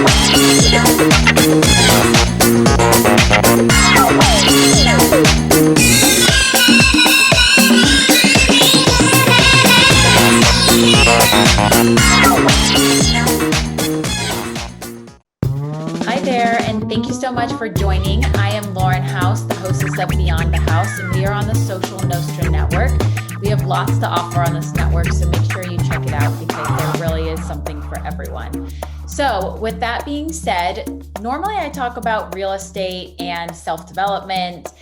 Hi there, and thank you so much for joining. I am Lauren House, the hostess of Beyond the House, and we are on the social Nostra network. We have lots to offer on this network, so make sure you check it out because there really is something for everyone. So with that being said, normally I talk about real estate and self-development,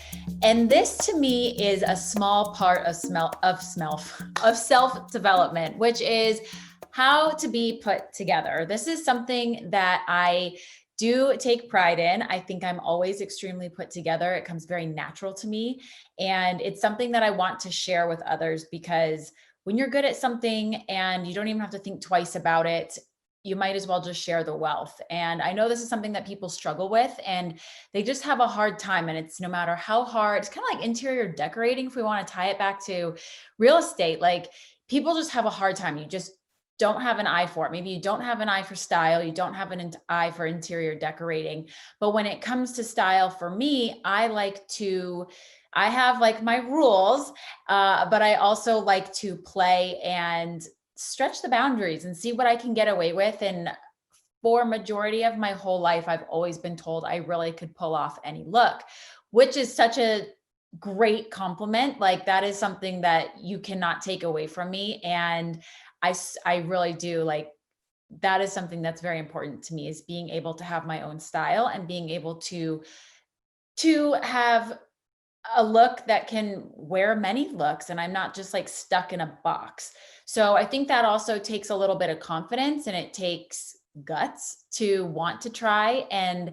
and this to me is a small part of self-development, which is how to be put together. This is something that I do take pride in. I think I'm always extremely put together. It comes very natural to me. And it's something that I want to share with others because when you're good at something and you don't even have to think twice about it, you might as well just share the wealth. And I know this is something that people struggle with and they just have a hard time. And it's no matter how hard, it's kind of like interior decorating. If we want to tie it back to real estate, like people just have a hard time. You just don't have an eye for it. Maybe you don't have an eye for style. You don't have an eye for interior decorating. But when it comes to style for me, I have like my rules, but I also like to play and stretch the boundaries and see what I can get away with. And for majority of my whole life, I've always been told I really could pull off any look, which is such a great compliment. Like that is something that you cannot take away from me. And I really do like, that is something that's very important to me is being able to have my own style and being able to have a look that can wear many looks. And I'm not just like stuck in a box. So I think that also takes a little bit of confidence and it takes guts to want to try and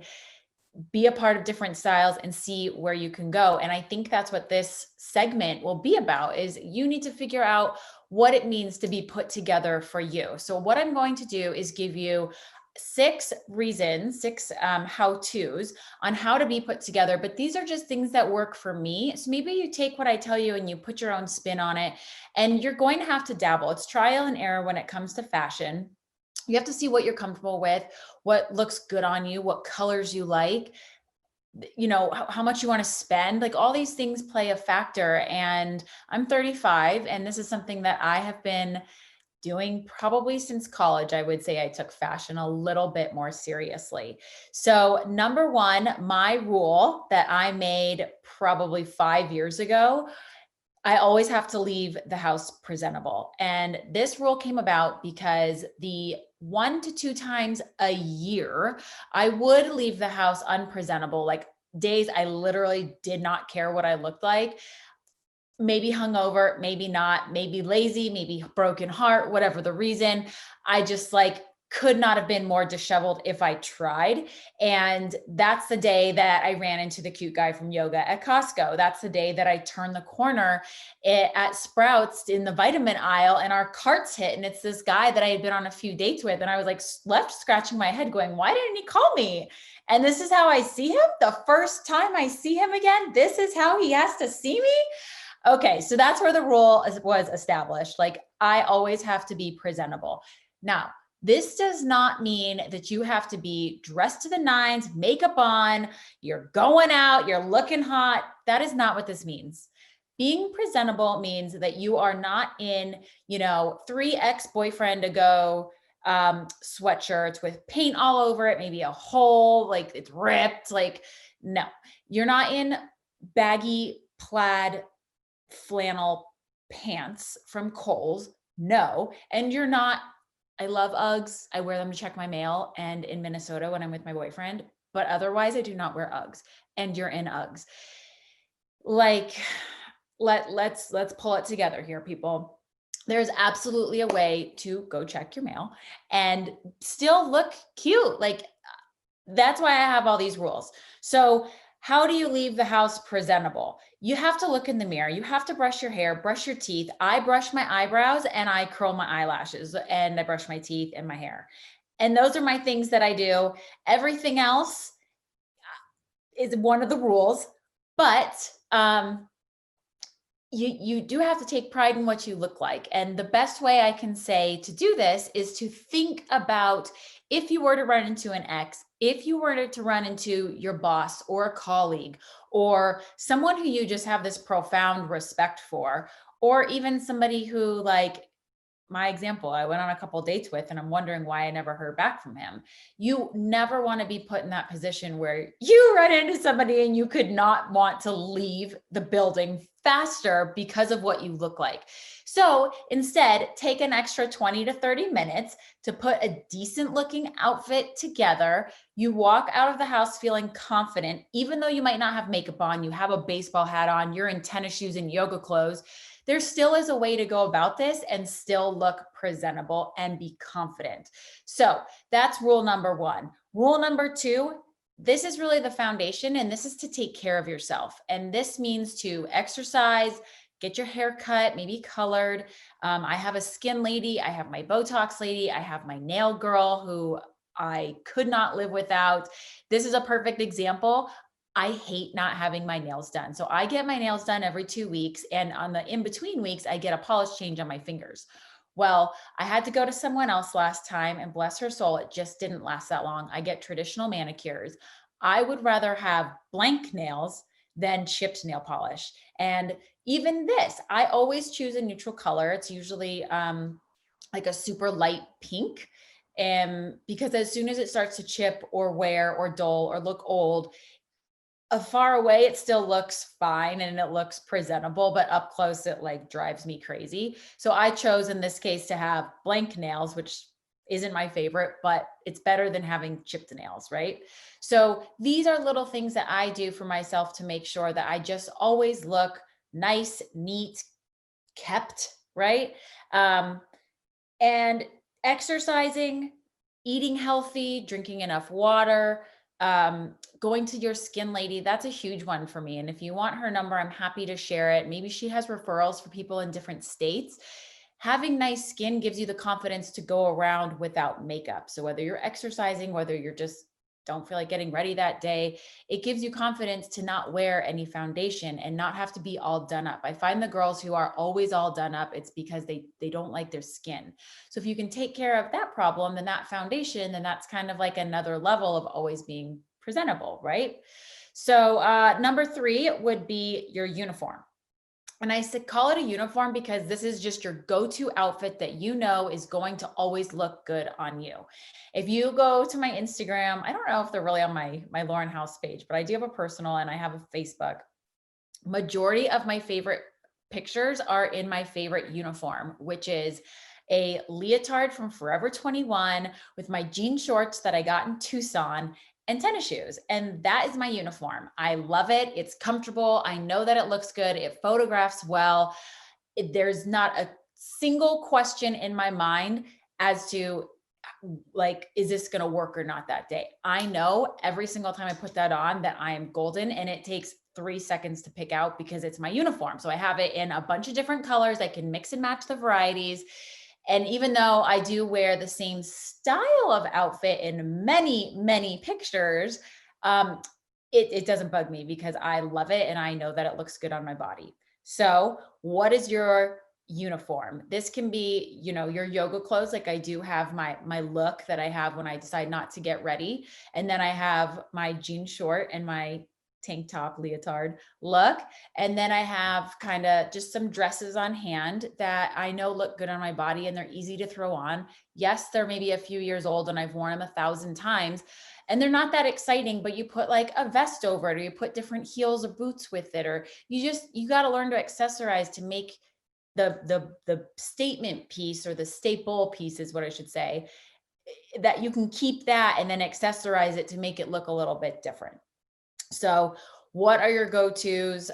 be a part of different styles and see where you can go. And I think that's what this segment will be about is you need to figure out what it means to be put together for you. So what I'm going to do is give you six how-tos on how to be put together. But these are just things that work for me. So maybe you take what I tell you and you put your own spin on it, and you're going to have to dabble. It's trial and error when it comes to fashion. You have to see what you're comfortable with, what looks good on you, what colors you like, you know, how much you want to spend. Like all these things play a factor. And I'm 35, and this is something that I have been doing probably since college. I would say I took fashion a little bit more seriously. So number one, my rule that I made probably 5 years ago, I always have to leave the house presentable. And this rule came about because the 1 to 2 times a year, I would leave the house unpresentable, like days I literally did not care what I looked like. Maybe hungover, maybe not, maybe lazy, maybe broken heart, whatever the reason. I just like could not have been more disheveled if I tried. And that's the day that I ran into the cute guy from yoga at Costco. That's the day that I turned the corner at Sprouts in the vitamin aisle and our carts hit. And it's this guy that I had been on a few dates with. And I was like left scratching my head going, why didn't he call me? And this is how I see him. The first time I see him again, this is how he has to see me. Okay, so that's where the rule was established. Like I always have to be presentable. Now, this does not mean that you have to be dressed to the nines, makeup on, you're going out, you're looking hot. That is not what this means. Being presentable means that you are not in, 3 ex-boyfriend ago sweatshirts with paint all over it, maybe a hole, like it's ripped. Like, no, you're not in baggy plaid flannel pants from Kohl's. No. And you're not, I love Uggs. I wear them to check my mail and in Minnesota when I'm with my boyfriend, but otherwise I do not wear Uggs. And you're in Uggs. Like, let's pull it together here, people. There's absolutely a way to go check your mail and still look cute. Like that's why I have all these rules. So how do you leave the house presentable? You have to look in the mirror. You have to brush your hair, brush your teeth. I brush my eyebrows and I curl my eyelashes and I brush my teeth and my hair. And those are my things that I do. Everything else is one of the rules, but you do have to take pride in what you look like. And the best way I can say to do this is to think about if you were to run into an ex, if you were to run into your boss or a colleague or someone who you just have this profound respect for, or even somebody who, like my example, I went on a couple dates with, and I'm wondering why I never heard back from him. You never want to be put in that position where you run into somebody and you could not want to leave the building faster because of what you look like. So instead, take an extra 20 to 30 minutes to put a decent looking outfit together. You walk out of the house feeling confident, even though you might not have makeup on, you have a baseball hat on, you're in tennis shoes and yoga clothes. There still is a way to go about this and still look presentable and be confident. So that's rule number one. Rule number two, this is really the foundation, and this is to take care of yourself. And this means to exercise, get your hair cut, maybe colored. I have a skin lady, I have my Botox lady, I have my nail girl who I could not live without. This is a perfect example. I hate not having my nails done. So I get my nails done every 2 weeks. And on the in-between weeks, I get a polish change on my fingers. Well, I had to go to someone else last time, and bless her soul, it just didn't last that long. I get traditional manicures. I would rather have blank nails than chipped nail polish. And even this, I always choose a neutral color. It's usually like a super light pink. And because as soon as it starts to chip or wear or dull or look old, far away it still looks fine and it looks presentable, but up close it like drives me crazy. So I chose in this case to have blank nails, which isn't my favorite, but it's better than having chipped nails, right? So these are little things that I do for myself to make sure that I just always look nice, neat, kept, right? And exercising, eating healthy, drinking enough water, going to your skin lady, that's a huge one for me. And if you want her number, I'm happy to share it. Maybe she has referrals for people in different states. Having nice skin gives you the confidence to go around without makeup. So whether you're exercising, whether you're just don't feel like getting ready that day, it gives you confidence to not wear any foundation and not have to be all done up. I find the girls who are always all done up, it's because they don't like their skin. So if you can take care of that problem, then that foundation, then that's kind of like another level of always being presentable, right? So number three would be your uniform. And I said, call it a uniform because this is just your go-to outfit that you know is going to always look good on you. If you go to my Instagram, I don't know if they're really on my Lauren House page, but I do have a personal and I have a Facebook. Majority of my favorite pictures are in my favorite uniform, which is a leotard from Forever 21 with my jean shorts that I got in Tucson and tennis shoes. And that is my uniform. I love it. It's comfortable. I know that it looks good. It photographs well. There's not a single question in my mind as to like, is this going to work or not that day? I know every single time I put that on that I am golden, and it takes 3 seconds to pick out because it's my uniform. So I have it in a bunch of different colors. I can mix and match the varieties. And even though I do wear the same style of outfit in many, many pictures, it doesn't bug me because I love it and I know that it looks good on my body. So what is your uniform? This can be, your yoga clothes. Like I do have my look that I have when I decide not to get ready. And then I have my jean short and my tank top leotard look. And then I have kind of just some dresses on hand that I know look good on my body and they're easy to throw on. Yes, they're maybe a few years old and I've worn them 1,000 times and they're not that exciting, but you put like a vest over it, or you put different heels or boots with it, or you got to learn to accessorize to make the statement piece, or the staple piece is what I should say, that you can keep that and then accessorize it to make it look a little bit different. So what are your go-tos?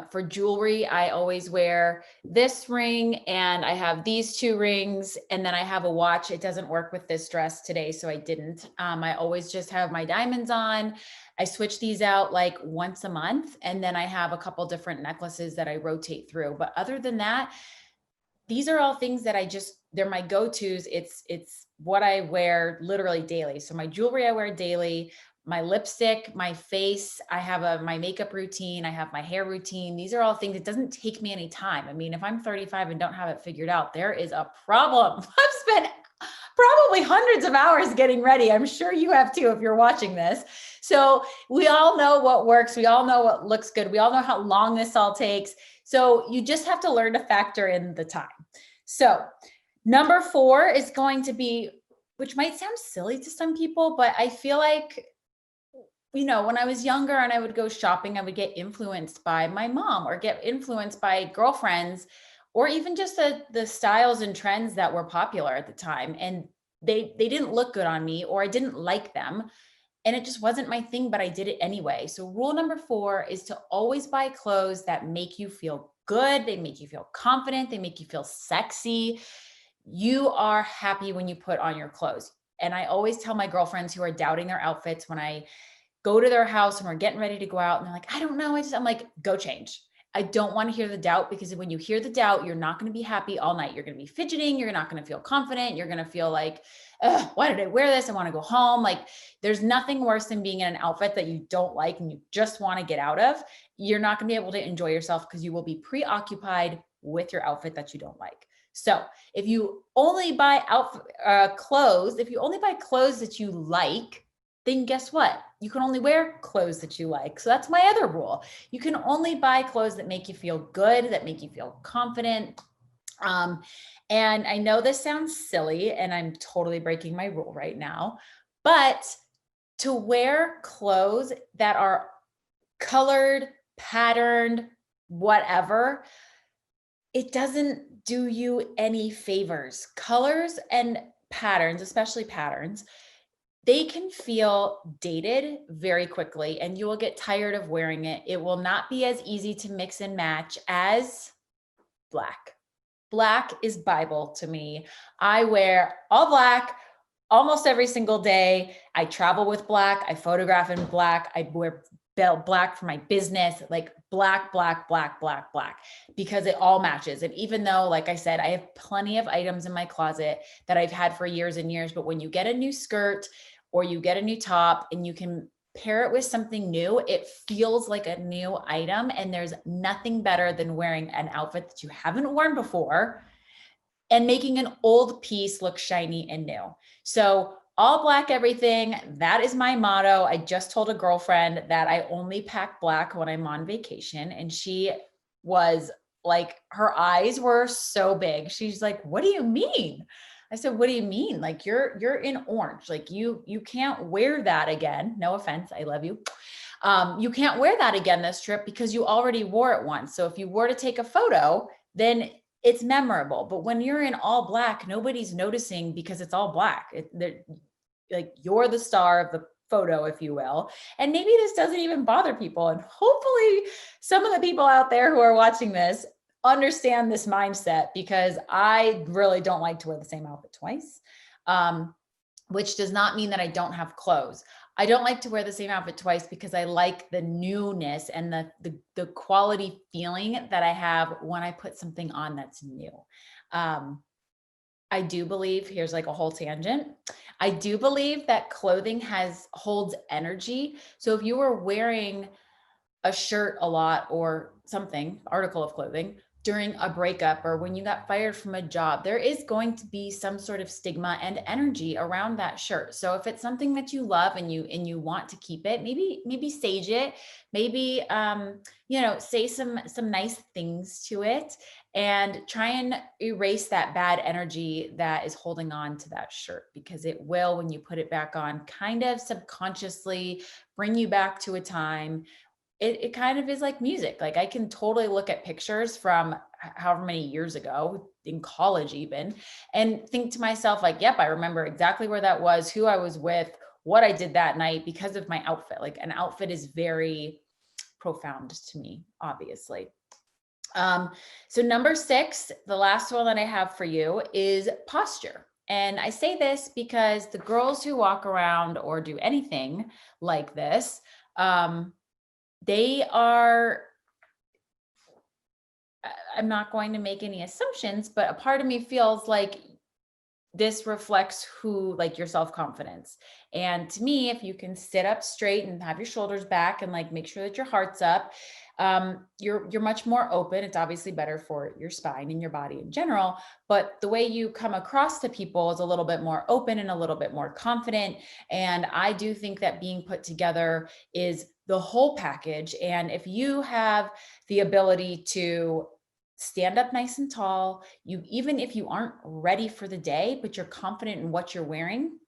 For jewelry, I always wear this ring and I have these 2 rings and then I have a watch. It doesn't work with this dress today, so I didn't. I always just have my diamonds on. I switch these out like once a month, and then I have a couple different necklaces that I rotate through. But other than that, these are all things that they're my go-tos. It's what I wear literally daily. So my jewelry I wear daily. My lipstick, my face, I have my makeup routine, I have my hair routine. These are all things, it doesn't take me any time. I mean, if I'm 35 and don't have it figured out, there is a problem. I've spent probably hundreds of hours getting ready. I'm sure you have too if you're watching this. So we all know what works. We all know what looks good. We all know how long this all takes. So you just have to learn to factor in the time. So number 4 is going to be, which might sound silly to some people, but I feel like, when I was younger and I would go shopping, I would get influenced by my mom or get influenced by girlfriends, or even just the styles and trends that were popular at the time. And they didn't look good on me, or I didn't like them. And it just wasn't my thing, but I did it anyway. So rule number 4 is to always buy clothes that make you feel good. They make you feel confident. They make you feel sexy. You are happy when you put on your clothes. And I always tell my girlfriends who are doubting their outfits, when I go to their house and we're getting ready to go out and they're like, I don't know. I'm like, go change. I don't want to hear the doubt, because when you hear the doubt, you're not going to be happy all night. You're going to be fidgeting. You're not going to feel confident. You're going to feel like, why did I wear this? I want to go home. Like, there's nothing worse than being in an outfit that you don't like and you just want to get out of. You're not going to be able to enjoy yourself because you will be preoccupied with your outfit that you don't like. So if you only buy clothes, if you only buy clothes that you like, then guess what? You can only wear clothes that you like. So that's my other rule. You can only buy clothes that make you feel good, that make you feel confident. And I know this sounds silly and I'm totally breaking my rule right now, but to wear clothes that are colored, patterned, whatever, it doesn't do you any favors. Colors and patterns, especially patterns, they can feel dated very quickly and you will get tired of wearing it. It will not be as easy to mix and match as black. Black is Bible to me. I wear all black almost every single day. I travel with black. I photograph in black. I wear black for my business, like black, black, black, black, black, because it all matches. And even though, like I said, I have plenty of items in my closet that I've had for years and years, but when you get a new skirt or you get a new top and you can pair it with something new, it feels like a new item. And there's nothing better than wearing an outfit that you haven't worn before and making an old piece look shiny and new. So all black everything, that is my motto. I just told a girlfriend that I only pack black when I'm on vacation, and she was like, her eyes were so big. She's like, what do you mean? I said, what do you mean? Like, you're in orange. Like, you can't wear that again. No offense. I love you. You can't wear that again this trip because you already wore it once. So if you were to take a photo, then it's memorable. But when you're in all black, nobody's noticing because it's all black. Like, you're the star of the photo, if you will. And maybe this doesn't even bother people. And hopefully some of the people out there who are watching this understand this mindset, because I really don't like to wear the same outfit twice, which does not mean that I don't have clothes. I don't like to wear the same outfit twice because I like the newness and the quality feeling that I have when I put something on that's new. I do believe, here's like a whole tangent. I do believe that clothing holds energy. So if you were wearing a shirt a lot or something, article of clothing, during a breakup or when you got fired from a job, there is going to be some sort of stigma and energy around that shirt. So if it's something that you love and you want to keep it, maybe sage it, maybe say some nice things to it, and try and erase that bad energy that is holding on to that shirt, because it will, when you put it back on, kind of subconsciously bring you back to a time. It kind of is like music. Like, I can totally look at pictures from however many years ago, in college even, and think to myself like, yep, I remember exactly where that was, who I was with, what I did that night, because of my outfit. Like, an outfit is very profound to me, obviously. So number 6, the last one that I have for you, is posture. And I say this because the girls who walk around or do anything like this, they are, I'm not going to make any assumptions, but a part of me feels like this reflects who, like, your self-confidence. And to me, if you can sit up straight and have your shoulders back and like make sure that your heart's up, you're much more open. It's obviously better for your spine and your body in general, but the way you come across to people is a little bit more open and a little bit more confident. And I do think that being put together is the whole package. And if you have the ability to stand up nice and tall, you, even if you aren't ready for the day, but you're confident in what you're wearing,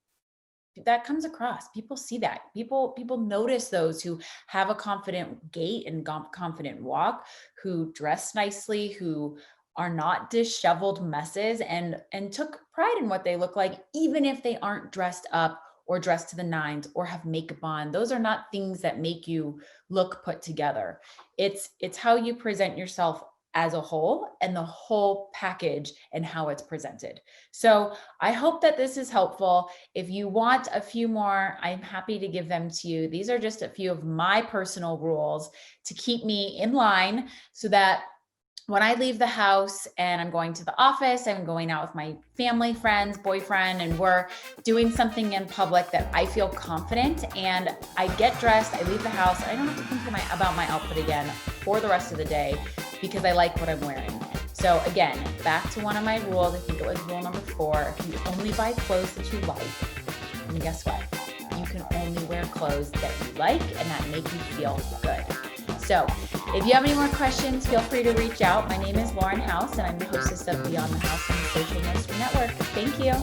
that comes across. People see that. People notice those who have a confident gait and confident walk, who dress nicely, who are not disheveled messes, and took pride in what they look like, even if they aren't dressed up or dressed to the nines or have makeup on. Those are not things that make you look put together. It's how you present yourself as a whole, and the whole package and how it's presented. So I hope that this is helpful. If you want a few more, I'm happy to give them to you. These are just a few of my personal rules to keep me in line so that when I leave the house and I'm going to the office, I'm going out with my family, friends, boyfriend, and we're doing something in public, that I feel confident and I get dressed, I leave the house, I don't have to think about my outfit again for the rest of the day because I like what I'm wearing. So again, back to one of my rules, I think it was rule number 4, if you only buy clothes that you like, and guess what? You can only wear clothes that you like and that make you feel good. So if you have any more questions, feel free to reach out. My name is Lauren House, and I'm the hostess of Beyond the House on the Social Nostra Network. Thank you.